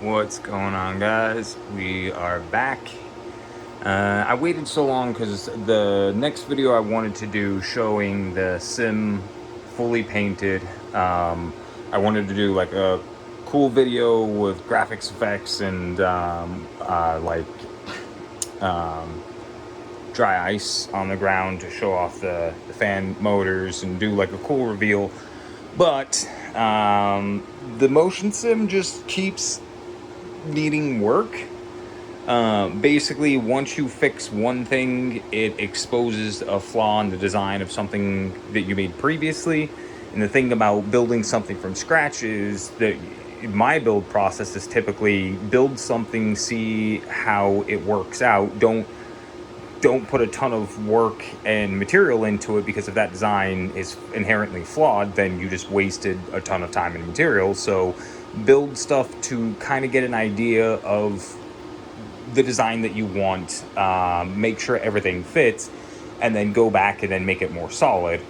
What's going on, guys? We are back. I waited so long because the next video I wanted to do showing the sim fully painted. I wanted to do like a cool video with graphics effects and dry ice on the ground to show off the fan motors and do like a cool reveal. But the motion sim just keeps needing work. Basically, once you fix one thing, it exposes a flaw in the design of something that you made previously. And the thing about building something from scratch is that my build process is typically build something, see how it works out. Don't put a ton of work and material into it, because if that design is inherently flawed, then you just wasted a ton of time and material. So build stuff to kind of get an idea of the design that you want, make sure everything fits, and then go back and then make it more solid.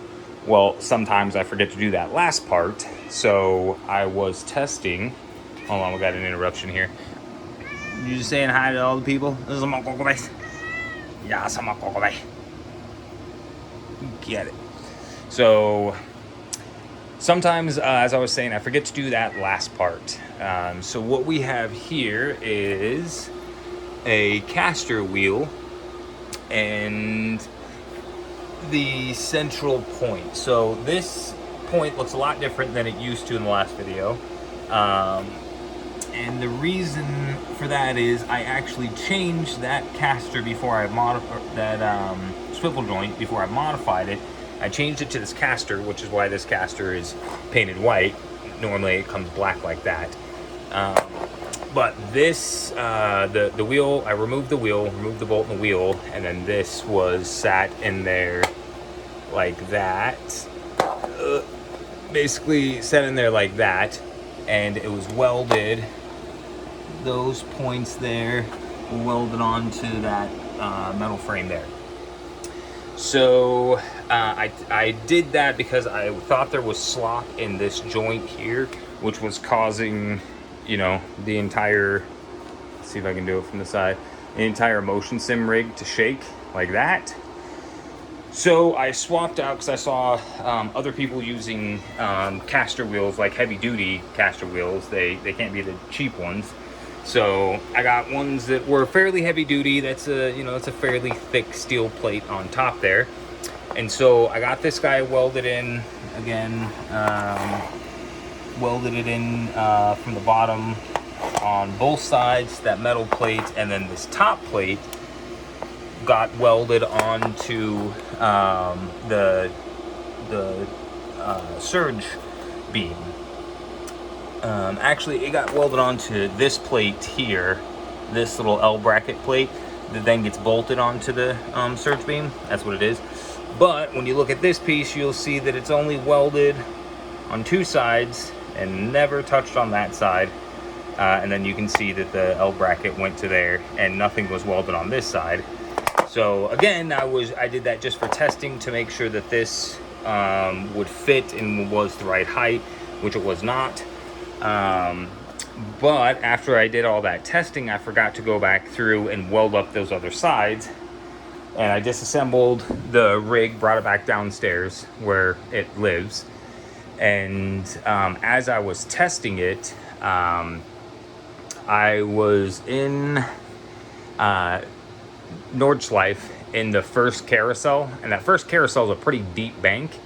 Well, sometimes I forget to do that last part, so I was testing. Hold on, we got an interruption here. You just saying hi to all the people? This is my Kokobay. Yeah, it's my Kokobay. Get it. So sometimes, as I was saying, I forget to do that last part. So what we have here is a caster wheel and the central point. So this point looks a lot different than it used to in the last video. And the reason for that is I actually changed that caster before I modified that swivel joint before I modified it. I changed it to this caster, which is why this caster is painted white. Normally it comes black like that. But this, the wheel, I removed the wheel, removed the bolt in the wheel, and then this was sat in there like that. Basically sat in there like that, and it was welded. Those points there were welded onto that metal frame there. So I did that because I thought there was slop in this joint here, which was causing, you know, the entire, let's see if I can do it from the side, the entire motion sim rig to shake like that. So I swapped out, because I saw other people using caster wheels, like heavy duty caster wheels. They can't be the cheap ones. So I got ones that were fairly heavy duty. That's it's a fairly thick steel plate on top there. And so I got this guy welded in again, welded it in from the bottom on both sides, that metal plate, and then this top plate got welded onto the surge beam. Actually, it got welded onto this plate here, this little L bracket plate that then gets bolted onto the surge beam. That's what it is. But when you look at this piece, you'll see that it's only welded on two sides and never touched on that side. And then you can see that the L bracket went to there and nothing was welded on this side. So again, I did that just for testing to make sure that this would fit and was the right height, which it was not. But after I did all that testing, I forgot to go back through and weld up those other sides. And I disassembled the rig, brought it back downstairs where it lives. And as I was testing it, I was in Nordschleife in the first carousel. And that first carousel is a pretty deep bank.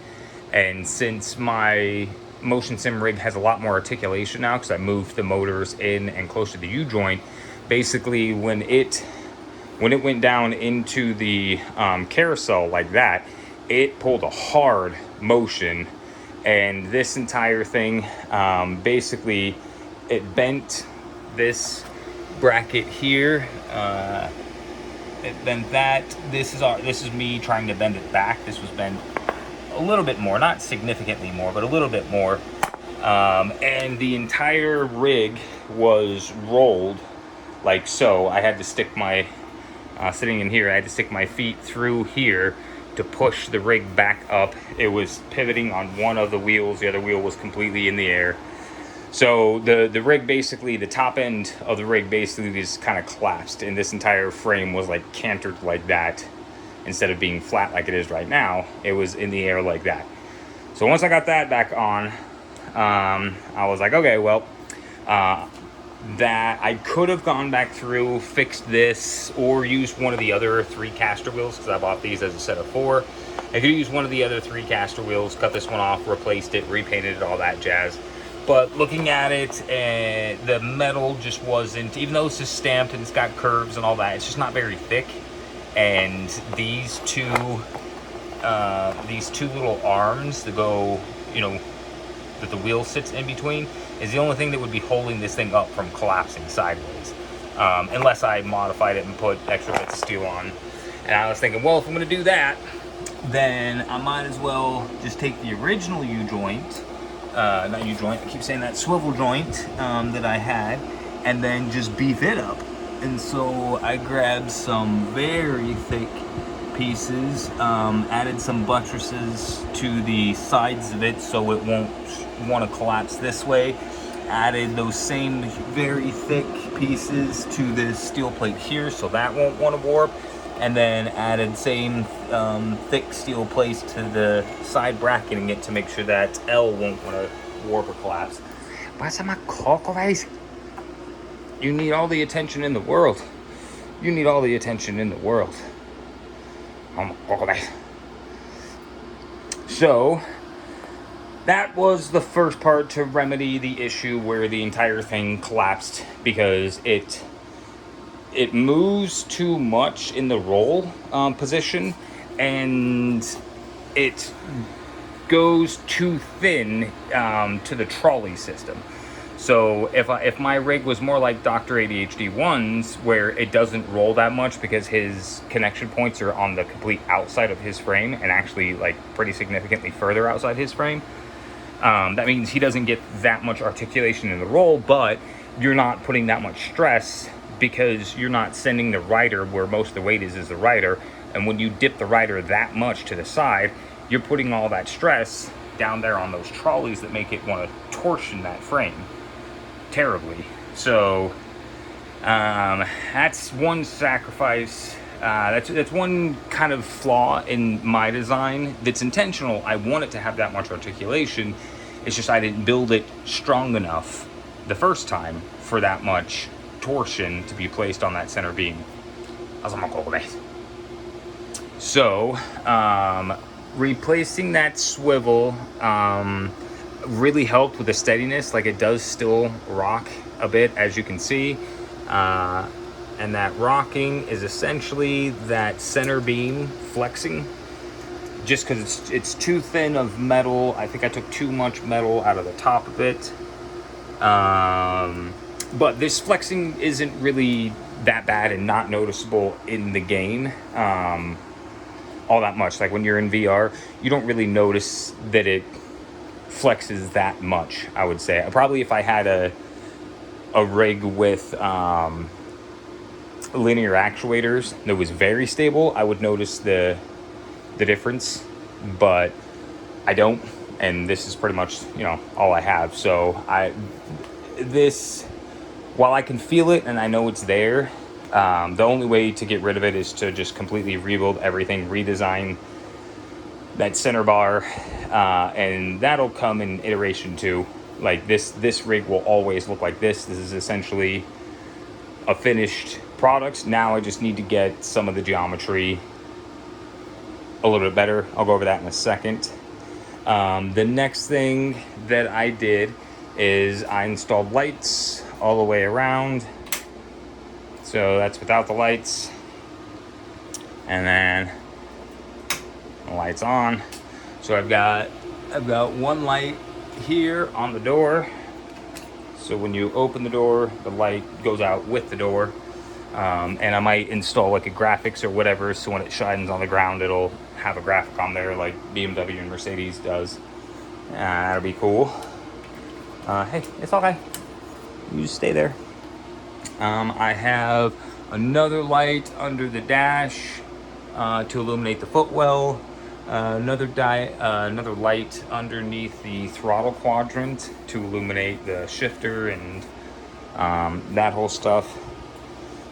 And since my motion sim rig has a lot more articulation now, because I moved the motors in and close to the U-joint, basically when it went down into the carousel like that, it pulled a hard motion, and this entire thing, basically it bent this bracket here, it bent that. This is me trying to bend it back. This was bent a little bit more, not significantly more, but a little bit more. And the entire rig was rolled like so. I had to stick my, sitting in here, I had to stick my feet through here to push the rig back up. It was pivoting on one of the wheels. The other wheel was completely in the air. So the rig basically, the top end of the rig basically just kind of collapsed, and this entire frame was like cantered like that. Instead of being flat like it is right now, it was in the air like that. So once I got that back on, I was like, okay, well, that I could have gone back through, fixed this, or used one of the other 3 caster wheels, because I bought these as a set of 4. I could use one of the other 3 caster wheels, cut this one off, replaced it, repainted it, all that jazz. But looking at it, the metal just wasn't, even though it's just stamped and it's got curves and all that, it's just not very thick. And these two little arms that go, that the wheel sits in between, is the only thing that would be holding this thing up from collapsing sideways, unless I modified it and put extra bits of steel on. And I was thinking, well, if I'm going to do that, then I might as well just take the original U-joint, not U-joint, I keep saying that, swivel joint that I had, and then just beef it up. And so I grabbed some very thick pieces, added some buttresses to the sides of it so it won't want to collapse this way, added those same very thick pieces to this steel plate here so that won't want to warp, and then added same thick steel plates to the side bracketing it to make sure that L won't want to warp or collapse. Pásame coco, guys. You need all the attention in the world. You need all the attention in the world. So that was the first part to remedy the issue where the entire thing collapsed, because it moves too much in the roll position, and it goes too thin to the trolley system. So if my rig was more like Dr. ADHD1's, where it doesn't roll that much because his connection points are on the complete outside of his frame, and actually like pretty significantly further outside his frame, that means he doesn't get that much articulation in the roll, but you're not putting that much stress because you're not sending the rider where most of the weight is the rider. And when you dip the rider that much to the side, you're putting all that stress down there on those trolleys that make it want to torsion that frame terribly. So that's one sacrifice. That's one kind of flaw in my design that's intentional. I want it to have that much articulation. It's just I didn't build it strong enough the first time for that much torsion to be placed on that center beam. So replacing that swivel really helped with the steadiness. Like, it does still rock a bit, as you can see, and that rocking is essentially that center beam flexing, just because it's too thin of metal. I think I took too much metal out of the top of it, but this flexing isn't really that bad and not noticeable in the game all that much. Like, when you're in VR, you don't really notice that it flexes that much, I would say. Probably if I had a rig with linear actuators that was very stable, I would notice the difference, but I don't, and this is pretty much all I have. So while I can feel it and I know it's there, the only way to get rid of it is to just completely rebuild everything, redesign that center bar, and that'll come in iteration 2. Like, this rig will always look like this. This is essentially a finished product. Now I just need to get some of the geometry a little bit better. I'll go over that in a second. The next thing that I did is I installed lights all the way around. So that's without the lights, and then the lights on. So I've got one light here on the door, so when you open the door, the light goes out with the door. And I might install like a graphics or whatever, so when it shines on the ground, it'll have a graphic on there like BMW and Mercedes does. That'll be cool. Hey, it's okay. You just stay there. I have another light under the dash to illuminate the footwell. Another light underneath the throttle quadrant to illuminate the shifter and that whole stuff.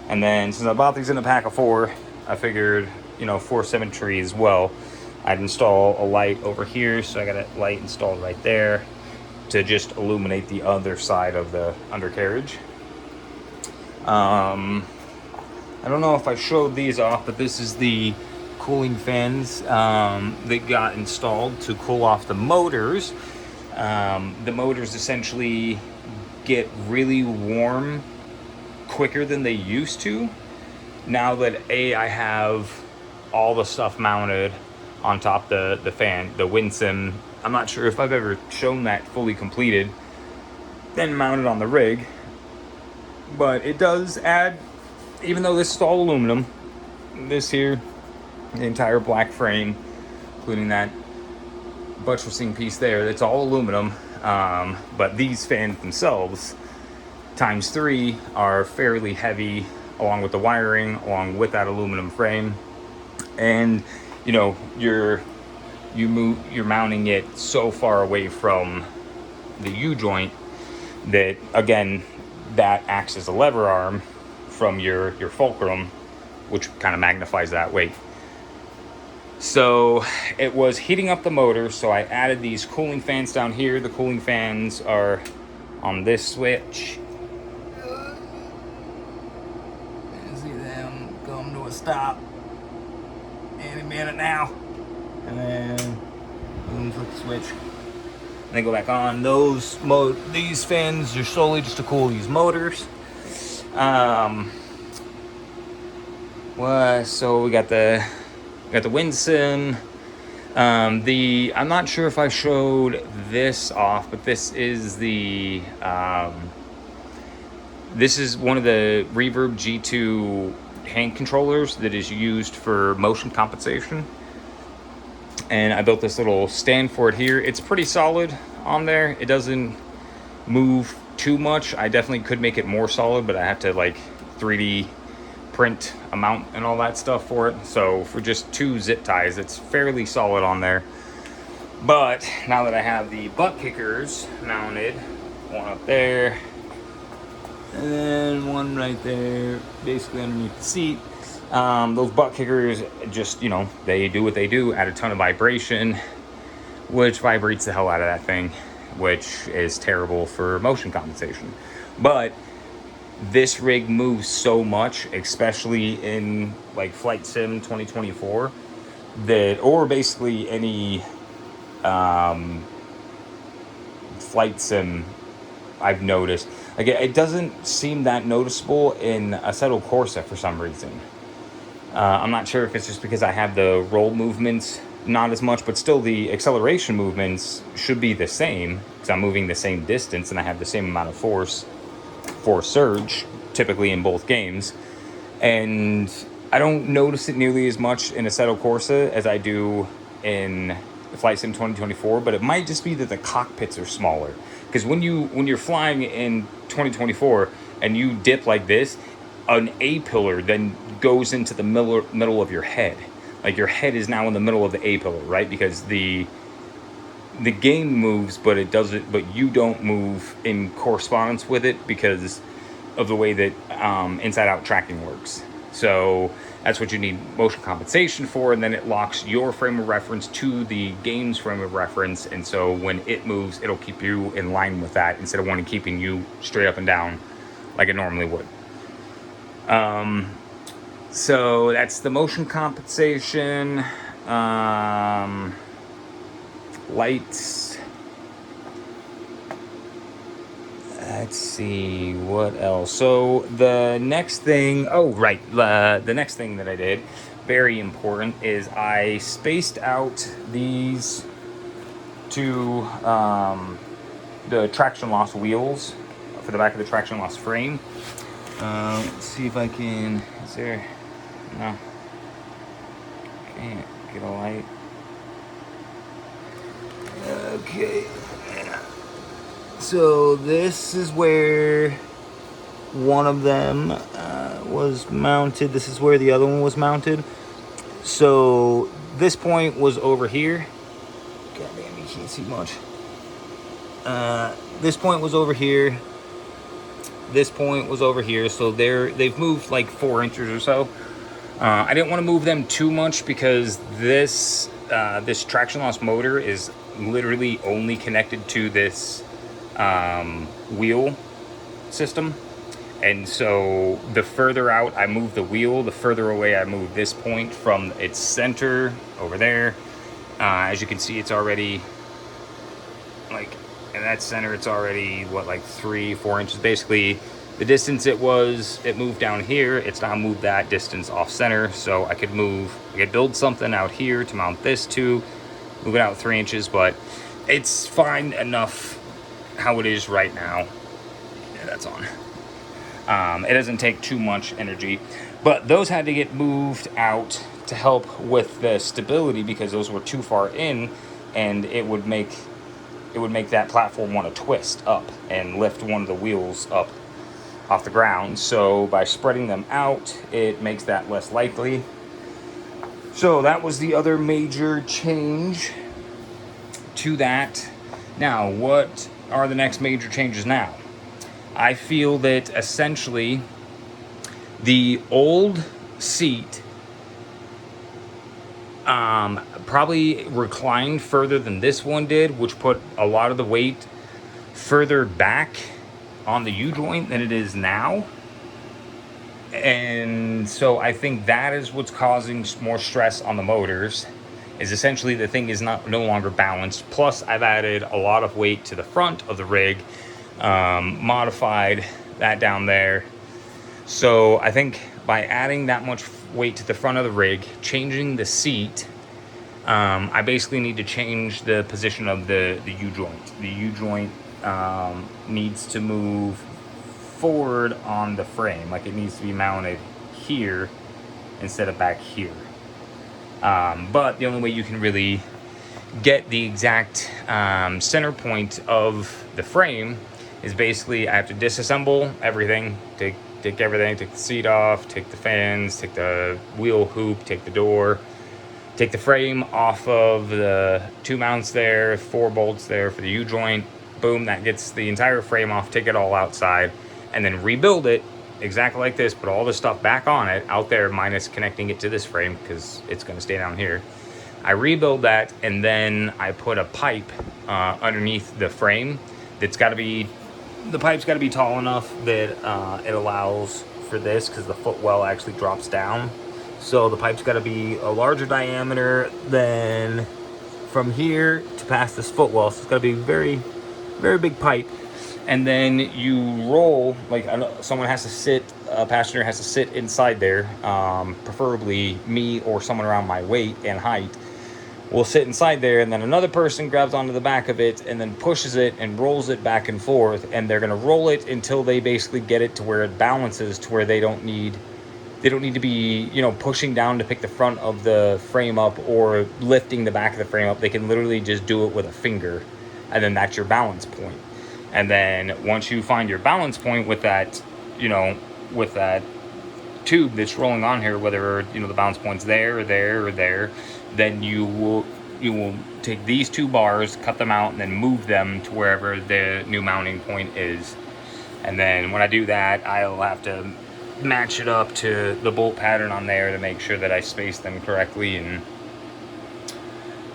And then since I bought these in a pack of 4, I figured, for symmetry as well, I'd install a light over here. So I got a light installed right there to just illuminate the other side of the undercarriage. I don't know if I showed these off, but this is the cooling fans that got installed to cool off the motors. The motors essentially get really warm quicker than they used to. Now that I have all the stuff mounted on top the fan, the Winsome. I'm not sure if I've ever shown that fully completed, then mounted on the rig. But it does add, even though this is all aluminum, this here, the entire black frame, including that buttressing piece there, that's all aluminum. But these fans themselves, times 3, are fairly heavy, along with the wiring, along with that aluminum frame. And you're mounting it so far away from the U-joint that, again, that acts as a lever arm from your fulcrum, which kind of magnifies that weight. So it was heating up the motor, so I added these cooling fans down here. The cooling fans are on this switch. See them come to a stop any minute now. And then boom, flip the switch. And they go back on. These fans are solely just to cool these motors. So we got the Winsome. I'm not sure if I showed this off, but this is this is one of the Reverb G2 hand controllers that is used for motion compensation. And I built this little stand for it here. It's pretty solid on there. It doesn't move too much. I definitely could make it more solid, but I have to 3D print a mount and all that stuff for it. So for just 2 zip ties, it's fairly solid on there. But now that I have the butt kickers mounted, one up there, and then one right there, basically underneath the seat. Those butt kickers just, they do what they do, add a ton of vibration, which vibrates the hell out of that thing, which is terrible for motion compensation. But this rig moves so much, especially in Flight Sim 2024, or basically any flight sim I've noticed. It doesn't seem that noticeable in Assetto Corsa for some reason. I'm not sure if it's just because I have the roll movements not as much, but still the acceleration movements should be the same because I'm moving the same distance and I have the same amount of force for surge typically in both games. And I don't notice it nearly as much in Assetto Corsa as I do in Flight Sim 2024, but it might just be that the cockpits are smaller. Because when you're flying in 2024 and you dip like this, an A-pillar then goes into the middle of your head. Your head is now in the middle of the A-pillar, right? Because the game moves, but you don't move in correspondence with it because of the way that inside-out tracking works. So that's what you need motion compensation for, and then it locks your frame of reference to the game's frame of reference, and so when it moves, it'll keep you in line with that instead of keeping you straight up and down like it normally would. So that's the motion compensation. Lights. Let's see, what else? So the next thing, the next thing that I did, very important, is I spaced out these two, the traction loss wheels for the back of the traction loss frame. Let's see if I can, no, can't get a light. Okay. So this is where one of them was mounted. This is where the other one was mounted. So this point was over here. God damn, you can't see much. This point was over here. This point was over here. So they've moved like 4 inches or so. I didn't want to move them too much because this traction loss motor is literally only connected to this wheel system. And so the further out I move the wheel, the further away I move this point from its center over there. As you can see, it's already like in that center, it's already what, like 3-4 inches. Basically, the distance it moved down here, it's now moved that distance off center. So I could build something out here to mount this to, move it out 3 inches, but it's fine enough how it is right now. Yeah, that's on. It doesn't take too much energy, but those had to get moved out to help with the stability because those were too far in, and it would make that platform want to twist up and lift one of the wheels up off the ground. So by spreading them out, it makes that less likely. So that was the other major change to that. Now, what are the next major changes now? I feel that essentially the old seat probably reclined further than this one did, which put a lot of the weight further back on the U-joint than it is now. And so I think that is what's causing more stress on the motors, is essentially the thing is no longer balanced. Plus, I've added a lot of weight to the front of the rig, modified that down there. So I think by adding that much weight to the front of the rig, changing the seat, I basically need to change the position of the U-joint. The U-joint needs to move forward on the frame, like it needs to be mounted here instead of back here. But the only way you can really get the exact center point of the frame is basically I have to disassemble everything, take everything, take the seat off, take the fans, take the wheel hoop, take the door, take the frame off of the 2 mounts there, 4 bolts there for the U-joint. Boom, that gets the entire frame off, take it all outside, and then rebuild it exactly like this, put all the stuff back on it out there, minus connecting it to this frame because it's going to stay down here. I rebuild that, and then I put a pipe underneath the frame that's got to be, the pipe's got to be tall enough that it allows for this, because the footwell actually drops down. So the pipe's got to be a larger diameter than from here to past this footwell. So it's got to be very, very big pipe. And then you roll, like someone has to sit, a passenger has to sit inside there, preferably me or someone around my weight and height will sit inside there, and then another person grabs onto the back of it and then pushes it and rolls it back and forth, and they're going to roll it until they basically get it to where it balances to where they don't need to be, pushing down to pick the front of the frame up or lifting the back of the frame up. They can literally just do it with a finger, and then that's your balance point. And then once you find your balance point with that, with that tube that's rolling on here, whether the balance point's there or there or there, then you will take these 2 bars, cut them out, and then move them to wherever the new mounting point is. And then when I do that, I'll have to match it up to the bolt pattern on there to make sure that I space them correctly and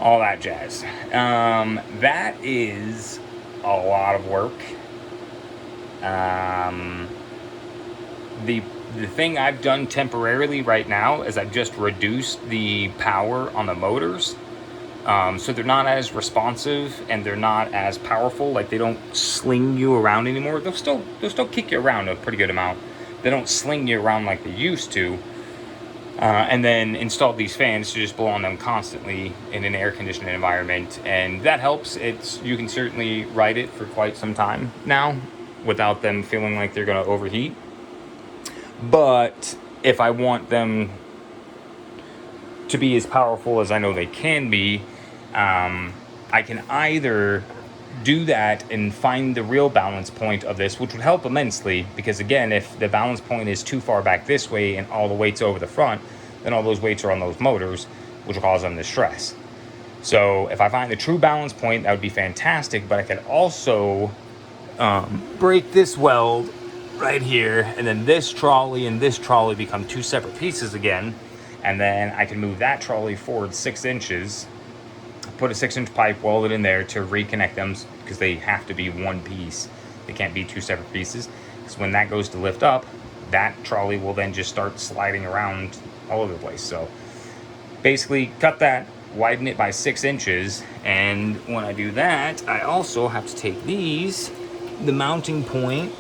all that jazz. That is a lot of work. The thing I've done temporarily right now is I've just reduced the power on the motors. So they're not as responsive and they're not as powerful. Like, they don't sling you around anymore. They'll still kick you around a pretty good amount. They don't sling you around like they used to. And then installed these fans to just blow on them constantly in an air-conditioned environment, and that helps. You can certainly ride it for quite some time now without them feeling like they're going to overheat. But if I want them to be as powerful as I know they can be, I can either do that and find the real balance point of this, which would help immensely, because again, if the balance point is too far back this way and all the weight's over the front, then all those weights are on those motors. which will cause them to stress. So if I find the true balance point, that would be fantastic, but I could also break this weld right here, and then this trolley and this trolley become two separate pieces again, and then I can move that trolley forward 6 inches, put a 6-inch pipe welded in there to reconnect them, because they have to be one piece. They can't be two separate pieces, because when that goes to lift up, that trolley will then just start sliding around all over the place. So basically cut that, widen it by 6 inches, and when I do that, I also have to take these, the mounting point,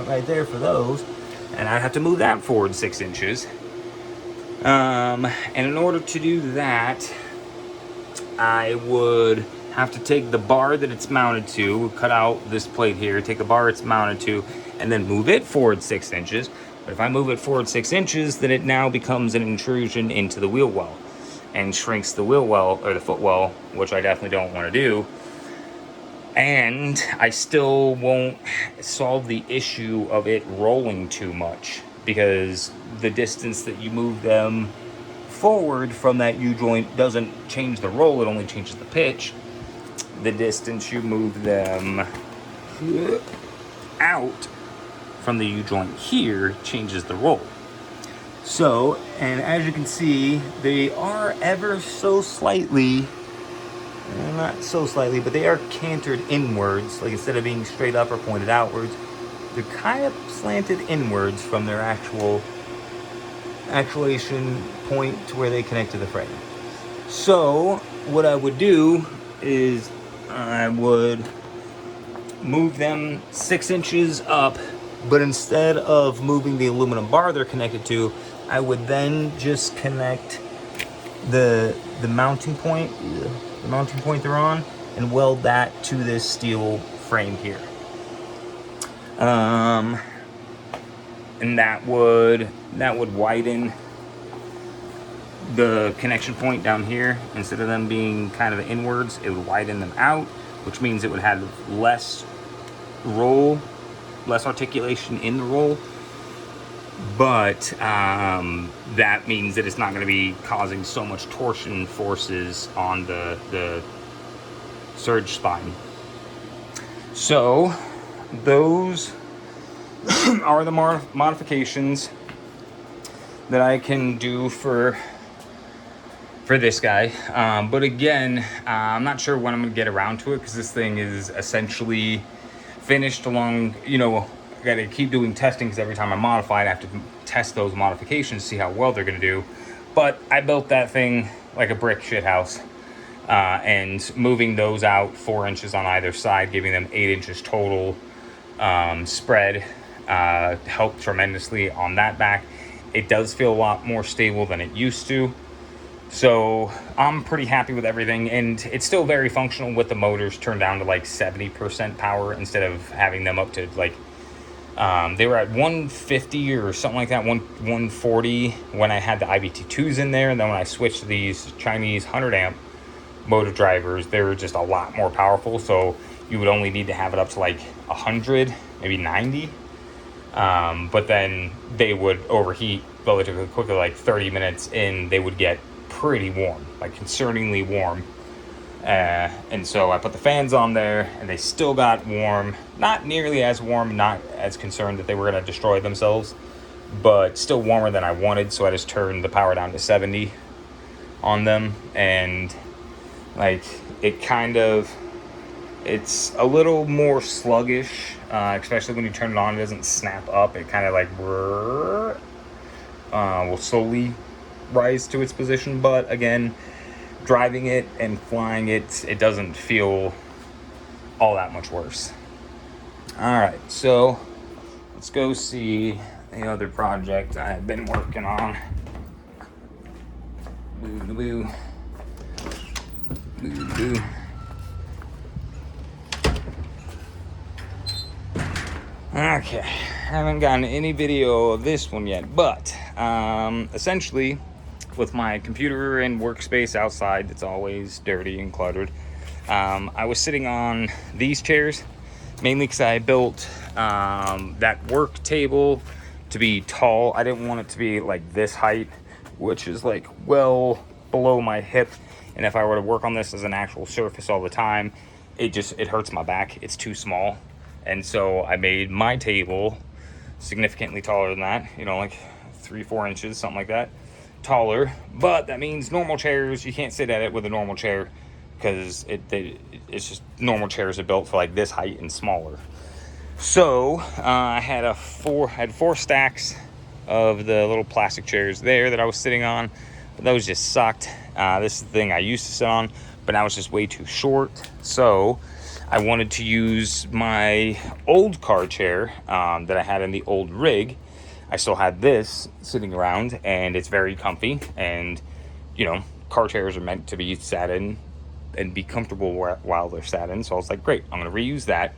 right there for those, and I have to move that forward 6 inches. And in order to do that, I would have to take the bar that it's mounted to, cut out this plate here, take the bar it's mounted to, and then move it forward 6 inches. But if I move it forward 6 inches, then it now becomes an intrusion into the wheel well and shrinks the wheel well, or the footwell, which I definitely don't want to do. And I still won't solve the issue of it rolling too much, because the distance that you move them forward from that U-joint doesn't change the roll, it only changes the pitch. The distance you move them out from the U-joint here changes the roll. So, and as you can see, they are ever so slightly, not so slightly, but they are cantered inwards. Like, instead of being straight up or pointed outwards, they're kind of slanted inwards from their actual actuation point to where they connect to the frame. So what I would do is I would move them 6 inches up, but instead of moving the aluminum bar they're connected to, I would then just connect the mounting point they're on, and weld that to this steel frame here. And that would widen the connection point down here. Instead of them being kind of inwards, it would widen them out, which means it would have less roll, less articulation in the roll. But that means that it's not going to be causing so much torsion forces on the surge spine. So those are the modifications that I can do for this guy. But again, I'm not sure when I'm going to get around to it, because this thing is essentially finished along, I gotta keep doing testing, because every time I modify it, I have to test those modifications, see how well they're gonna do. But I built that thing like a brick shit house, and moving those out 4 inches on either side, giving them 8 inches total spread, helped tremendously on that back. It does feel a lot more stable than it used to. So I'm pretty happy with everything, and it's still very functional with the motors turned down to like 70% power instead of having them up to like, they were at 150 or something like that, 140 when I had the IBT2s in there. And then when I switched to these Chinese 100 amp motor drivers, they were just a lot more powerful. So you would only need to have it up to like 100, maybe 90. But then they would overheat relatively quickly, like 30 minutes in, they would get pretty warm, like concerningly warm. And so I put the fans on there, and they still got warm. Not nearly as warm, not as concerned that they were going to destroy themselves, but still warmer than I wanted. So I just turned the power down to 70 on them, and like it's a little more sluggish, especially when you turn it on. It doesn't snap up. It kind of like will slowly rise to its position, but again, driving it and flying it, it doesn't feel all that much worse. All right, so let's go see the other project I've been working on. Boo. Okay, haven't gotten any video of this one yet, but essentially, with my computer and workspace outside, it's always dirty and cluttered. I was sitting on these chairs, mainly because I built that work table to be tall. I didn't want it to be like this height, which is like well below my hip. And if I were to work on this as an actual surface all the time, it hurts my back. It's too small. And so I made my table significantly taller than that, you know, like 3-4 inches, something like that, taller. But that means normal chairs, you can't sit at it with a normal chair, because it's just normal chairs are built for like this height and smaller. So I had 4 stacks of the little plastic chairs there that I was sitting on, but those just sucked. This is the thing I used to sit on, but now it's just way too short. So I wanted to use my old car chair that I had in the old rig. I still had this sitting around, and it's very comfy. And, you know, car chairs are meant to be sat in and be comfortable while they're sat in. So I was like, great, I'm going to reuse that.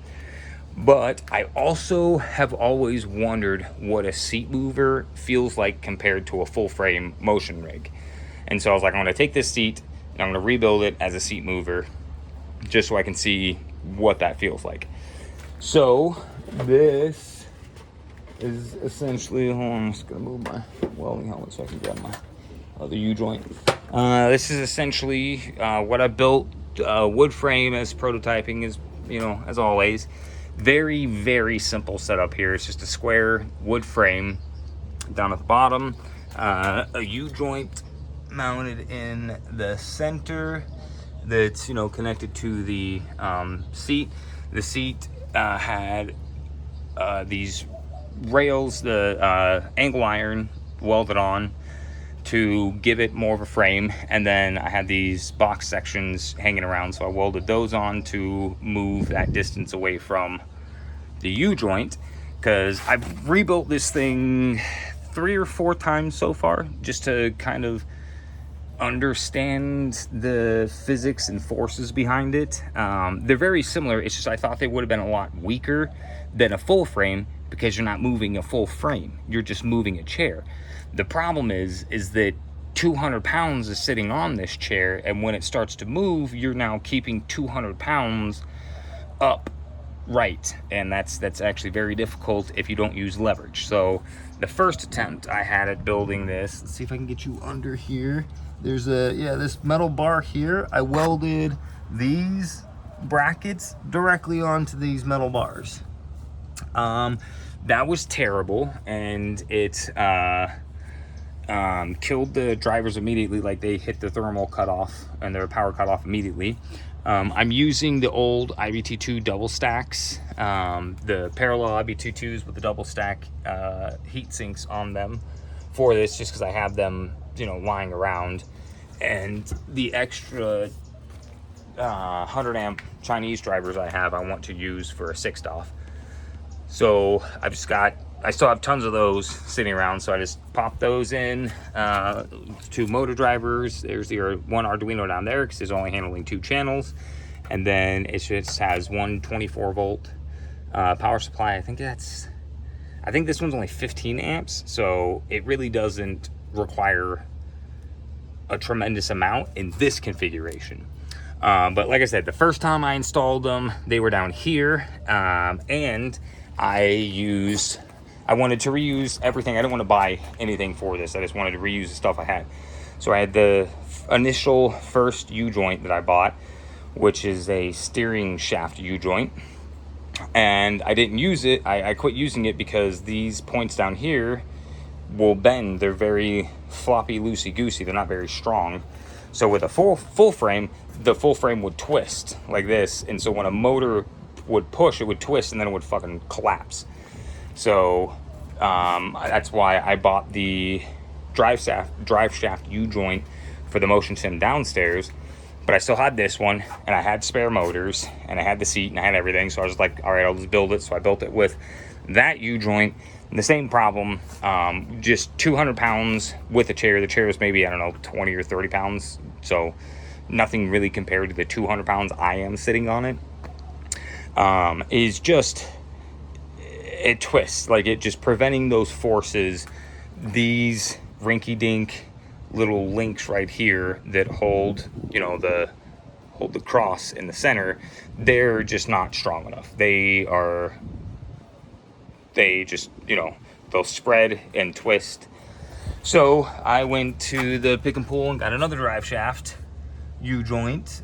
But I also have always wondered what a seat mover feels like compared to a full frame motion rig. And so I was like, I'm going to take this seat and I'm going to rebuild it as a seat mover just so I can see what that feels like. So this is essentially, hold on, I'm just going to move my welding helmet so I can grab my other U-joint. This is essentially what I built. Wood frame as prototyping, is, you know, as always. Very, very simple setup here. It's just a square wood frame down at the bottom, a U-joint mounted in the center that's, you know, connected to the seat. The seat had these rails, the angle iron welded on to give it more of a frame, and then I had these box sections hanging around, so I welded those on to move that distance away from the U-joint, because I've rebuilt this thing 3 or 4 times so far just to kind of understand the physics and forces behind it. They're very similar, it's just I thought they would have been a lot weaker than a full frame, because you're not moving a full frame, you're just moving a chair. The problem is that 200 pounds is sitting on this chair, and when it starts to move, you're now keeping 200 pounds up right, and that's actually very difficult if you don't use leverage. So the first attempt I had at building this, let's see if I can get you under here. There's this metal bar here. I welded these brackets directly onto these metal bars. That was terrible, and it killed the drivers immediately. Like, they hit the thermal cutoff and their power cut off immediately. I'm using the old IBT2 double stacks, the parallel IBT2s with the double stack heat sinks on them for this, just because I have them, you know, lying around. And the extra 100 amp Chinese drivers I want to use for a 6-off. So I still have tons of those sitting around, so I just pop those in. 2 motor drivers. There's the one Arduino down there, because it's only handling 2 channels. And then it just has one 24 volt power supply. I think this one's only 15 amps, so it really doesn't require a tremendous amount in this configuration. But like I said, the first time I installed them, they were down here, and I wanted to reuse everything. I didn't want to buy anything for this. I just wanted to reuse the stuff I had. So I had the initial first U-joint that I bought, which is a steering shaft U-joint. And I didn't use it. I quit using it because these points down here will bend. They're very floppy, loosey-goosey. They're not very strong. So with a full frame, the full frame would twist like this. And so when a motor would push, it would twist, and then it would fucking collapse. So that's why I bought the drive shaft U-joint for the motion sim downstairs. But I still had this one, and I had spare motors, and I had the seat, and I had everything. So I was like, all right, I'll just build it. So I built it with that U-joint. The same problem, just 200 pounds with the chair. The chair is maybe, I don't know, 20 or 30 pounds. So nothing really compared to the 200 pounds I am sitting on it. Is just, it twists, like it just preventing those forces. These rinky-dink little links right here that hold, you know, hold the cross in the center, they're just not strong enough. They just, you know, they'll spread and twist. So I went to the pick and pull and got another drive shaft U-joint.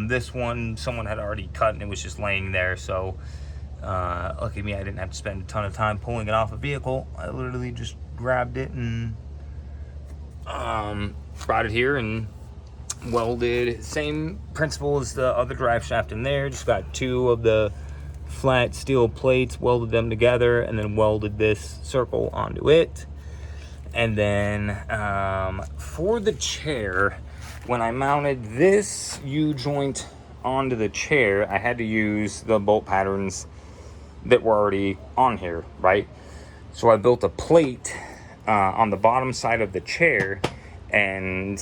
This one someone had already cut and it was just laying there, so lucky me, I didn't have to spend a ton of time pulling it off a vehicle. I literally just grabbed it and brought it here and welded. Same principle as the other drive shaft in there, just got 2 of the flat steel plates, welded them together, and then welded this circle onto it. And then for the chair, when I mounted this U-joint onto the chair, I had to use the bolt patterns that were already on here, right? So I built a plate on the bottom side of the chair and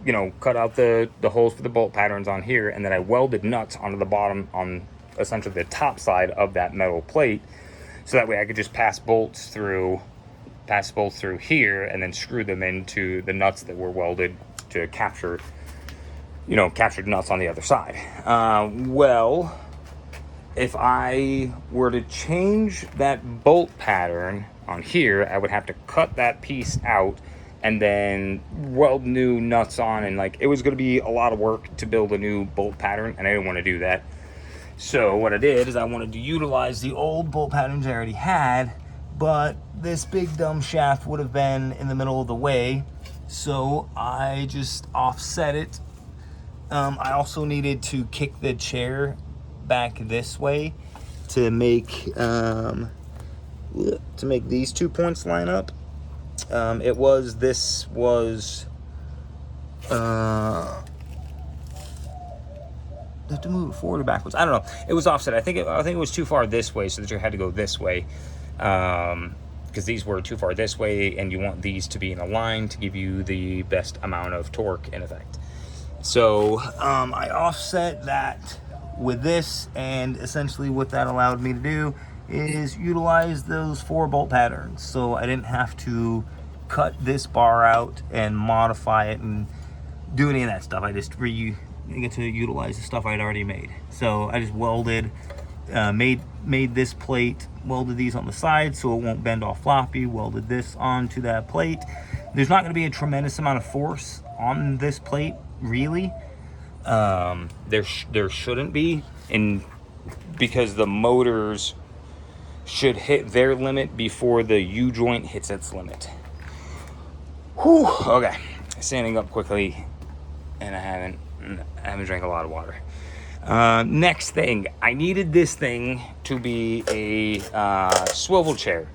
you know, cut out the holes for the bolt patterns on here, and then I welded nuts onto the bottom on essentially the top side of that metal plate, so that way I could just pass bolts through here and then screw them into the nuts that were welded to capture, you know, captured nuts on the other side. Well, if I were to change that bolt pattern on here, I would have to cut that piece out and then weld new nuts on, and like, it was gonna be a lot of work to build a new bolt pattern, and I didn't wanna do that. So what I did is I wanted to utilize the old bolt patterns I already had, but this big dumb shaft would have been in the middle of the way, so I just offset it. I also needed to kick the chair back this way to make these 2 points line up. This was have to move it forward or backwards. I don't know. It was offset. I think it was too far this way, so that you had to go this way. Because these were too far this way, and you want these to be in a line to give you the best amount of torque in effect. So I offset that with this, and essentially what that allowed me to do is utilize those 4 bolt patterns. So I didn't have to cut this bar out and modify it and do any of that stuff. I just get to utilize the stuff I'd already made. So I just welded, made this plate, welded these on the side so it won't bend all floppy, welded this onto that plate. There's not going to be a tremendous amount of force on this plate, really. There shouldn't be, because the motors should hit their limit before the U-joint hits its limit. Whew, okay. Standing up quickly, and I haven't drank a lot of water. Next thing, I needed this thing to be a swivel chair.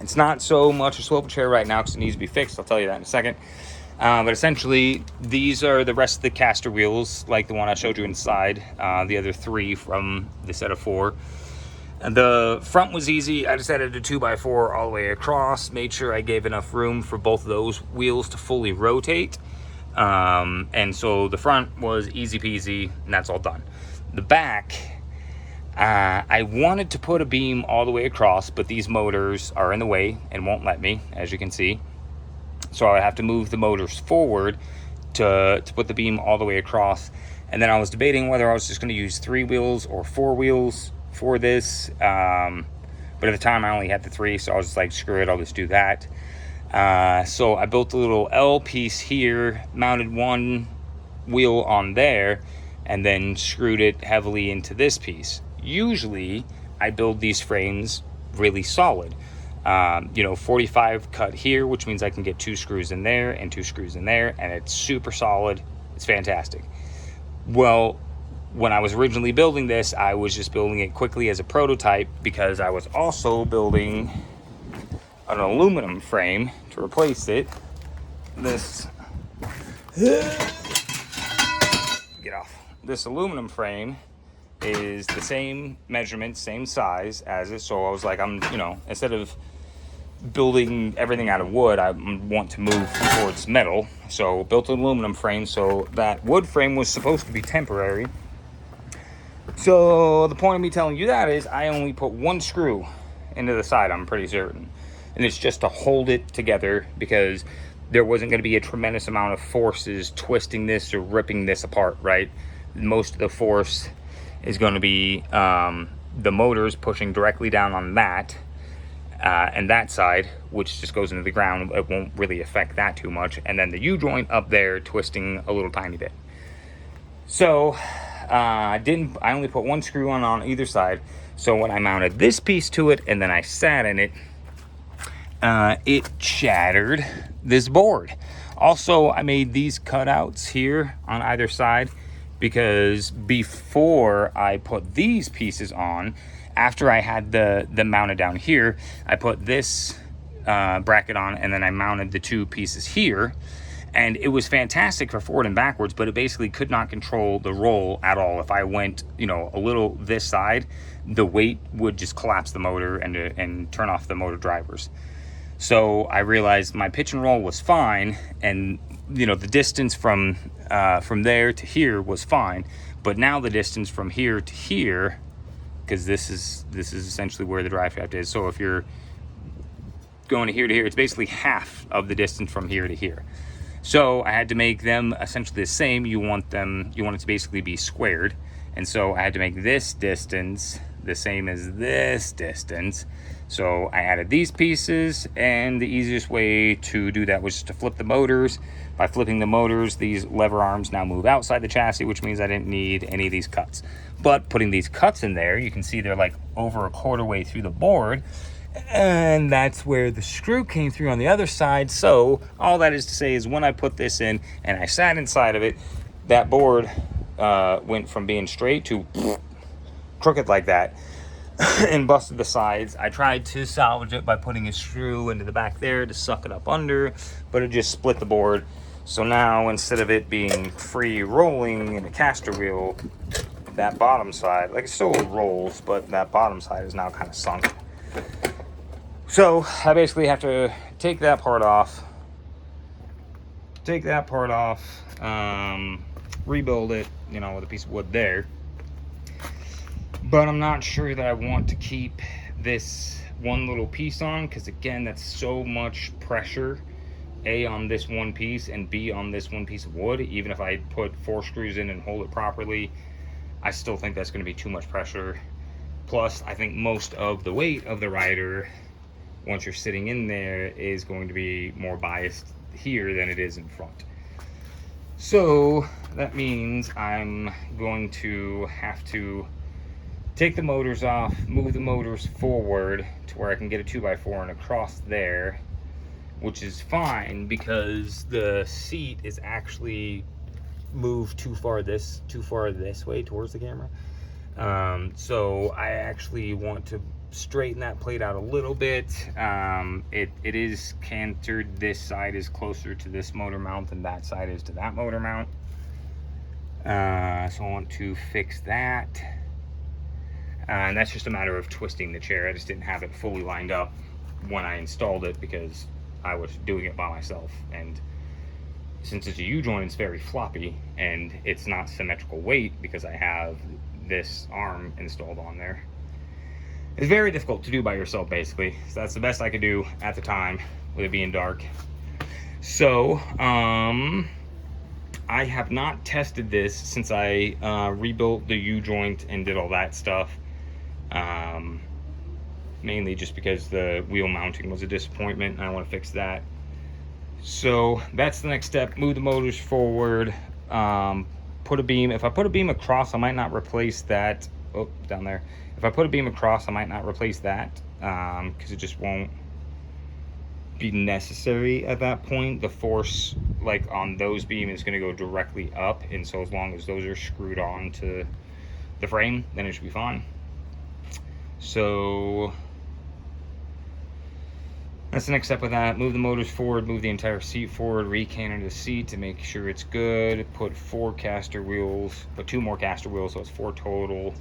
It's not so much a swivel chair right now because it needs to be fixed. I'll tell you that in a second. But essentially, these are the rest of the caster wheels, like the one I showed you inside. The other 3 from the set of 4. And the front was easy. I just added a 2x4 all the way across. Made sure I gave enough room for both of those wheels to fully rotate. And so the front was easy peasy, and that's all done. The back, I wanted to put a beam all the way across, but these motors are in the way and won't let me, as you can see. So I have to move the motors forward to put the beam all the way across. And then I was debating whether I was just going to use 3 wheels or 4 wheels for this. But at the time I only had the 3, so I was just like, screw it, I'll just do that. So I built a little L piece here, mounted 1 wheel on there, and then screwed it heavily into this piece. Usually I build these frames really solid. 45 cut here, which means I can get 2 screws in there and 2 screws in there, and it's super solid. It's fantastic. Well, when I was originally building this, I was just building it quickly as a prototype because I was also building an aluminum frame to replace it. This aluminum frame is the same measurement, same size as it. So I was like, instead of building everything out of wood, I want to move towards metal. So built an aluminum frame. So that wood frame was supposed to be temporary. So the point of me telling you that is I only put 1 screw into the side, I'm pretty certain. And it's just to hold it together because there wasn't going to be a tremendous amount of forces twisting this or ripping this apart, right? Most of the force is going to be the motors pushing directly down on that. and that side, which just goes into the ground, it won't really affect that too much. And then the U-joint up there twisting a little tiny bit. So I only put one screw on either side. So when I mounted this piece to it and then I sat in it, it shattered this board. Also, I made these cutouts here on either side because before I put these pieces on, after I had the mounted down here, I put this bracket on and then I mounted the two pieces here. And it was fantastic for forward and backwards, but it basically could not control the roll at all. If I went, a little this side, the weight would just collapse the motor and turn off the motor drivers. So I realized my pitch and roll was fine, and the distance from there to here was fine, but now the distance from here to here, because this is essentially where the drive shaft is. So if you're going to here, it's basically half of the distance from here to here. So I had to make them essentially the same. You want it to basically be squared, and so I had to make this distance the same as this distance. So I added these pieces, and the easiest way to do that was just to flip the motors. By flipping the motors, these lever arms now move outside the chassis, which means I didn't need any of these cuts. But putting these cuts in there, you can see they're like over a quarter way through the board, and that's where the screw came through on the other side. So all that is to say is when I put this in and I sat inside of it, that board went from being straight to crooked like that and busted the sides. I tried to salvage it by putting a screw into the back there to suck it up under, but it just split the board. So now instead of it being free rolling in a caster wheel, that bottom side, like it still rolls, but that bottom side is now kind of sunk. So I basically have to take that part off, rebuild it, with a piece of wood there. But I'm not sure that I want to keep this one little piece on, because again, that's so much pressure, A, on this one piece, and B, on this one piece of wood. Even if I put 4 screws in and hold it properly, I still think that's going to be too much pressure. Plus, I think most of the weight of the rider, once you're sitting in there, is going to be more biased here than it is in front. So that means I'm going to have to take the motors off, move the motors forward to where I can get a 2x4 and across there, which is fine because the seat is actually moved too far this way towards the camera. So I actually want to straighten that plate out a little bit. It is cantered. This side is closer to this motor mount than that side is to that motor mount. So I want to fix that. And that's just a matter of twisting the chair. I just didn't have it fully lined up when I installed it because I was doing it by myself. And since it's a U-joint, it's very floppy and it's not symmetrical weight because I have this arm installed on there. It's very difficult to do by yourself, basically. So that's the best I could do at the time with it being dark. So, I have not tested this since I rebuilt the U-joint and did all that stuff. Mainly just because the wheel mounting was a disappointment and I want to fix that. So that's the next step. Move the motors forward, put a beam. If I put a beam across, I might not replace that. Oh, down there. If I put a beam across, I might not replace that because it just won't be necessary at that point. The force like on those beams is going to go directly up, and so as long as those are screwed on to the frame, then it should be fine. So that's the next step with that. Move the motors forward, move the entire seat forward, recanter the seat to make sure it's good. Put 4 caster wheels, put 2 more caster wheels, so it's 4 total.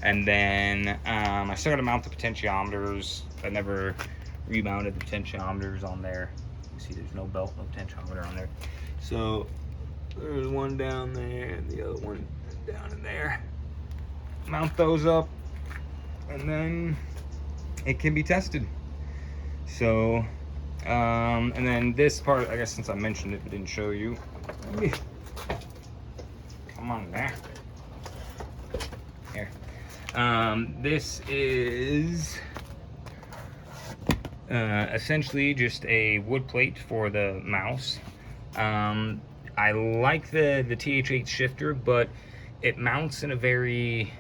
And then I still got to mount the potentiometers. I never remounted the potentiometers on there. You see there's no belt, no potentiometer on there. So there's one down there and the other one down in there. Mount those up and then it can be tested. So, and then this part, I guess since I mentioned it but didn't show you. Come on there. Here. This is essentially just a wood plate for the mouse. I like the TH8 shifter, but it mounts in a very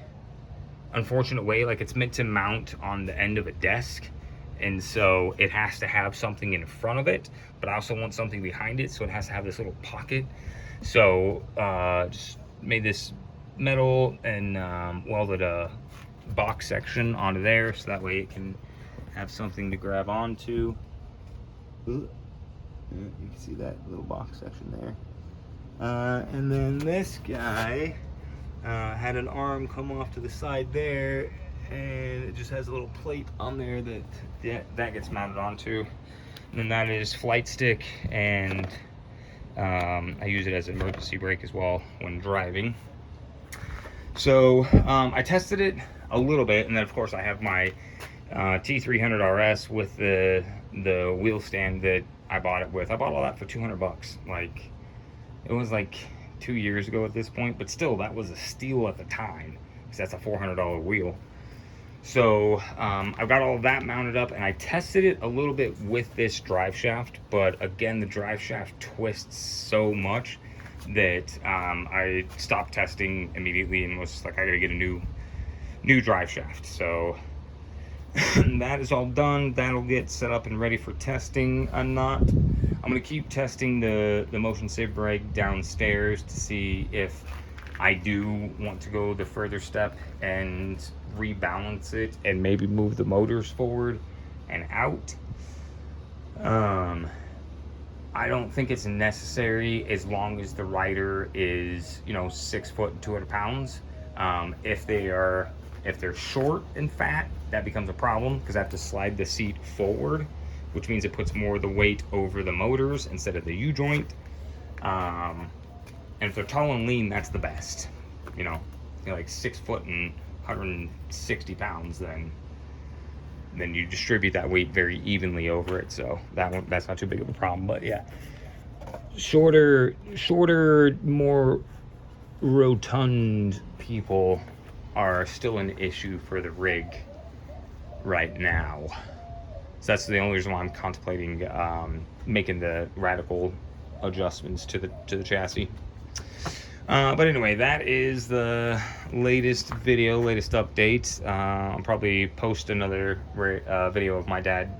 unfortunate way. Like, it's meant to mount on the end of a desk, and so it has to have something in front of it, but I also want something behind it, so it has to have this little pocket. So just made this metal and welded a box section onto there, so that way it can have something to grab onto. Ooh. You can see that little box section there. And then this guy had an arm come off to the side there, and it just has a little plate on there that gets mounted onto. And then that is flight stick, and I use it as an emergency brake as well when driving. So I tested it a little bit, and then of course I have my T300 RS with the wheel stand that I bought it with. I bought all that for 200 bucks. Like, it was like 2 years ago at this point, but still, that was a steal at the time, because that's a $400 wheel. So I've got all of that mounted up, and I tested it a little bit with this drive shaft, but again, the drive shaft twists so much that I stopped testing immediately and was like, I gotta get a new drive shaft. So that is all done. That'll get set up and ready for testing. I'm gonna keep testing the motion save brake downstairs to see if I do want to go the further step and rebalance it and maybe move the motors forward and out. I don't think it's necessary as long as the rider is, 6 foot and 200 pounds. If they're short and fat, that becomes a problem, because I have to slide the seat forward, which means it puts more of the weight over the motors instead of the U-joint. And if they're tall and lean, that's the best. You're like 6 foot and 160 pounds, then you distribute that weight very evenly over it. So that's not too big of a problem. But yeah, shorter, more rotund people are still an issue for the rig right now. So that's the only reason why I'm contemplating making the radical adjustments to the chassis. But anyway, that is the latest update. I'll probably post another video of my dad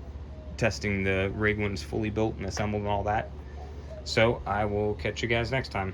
testing the rig when it's fully built and assembled and all that. So I will catch you guys next time.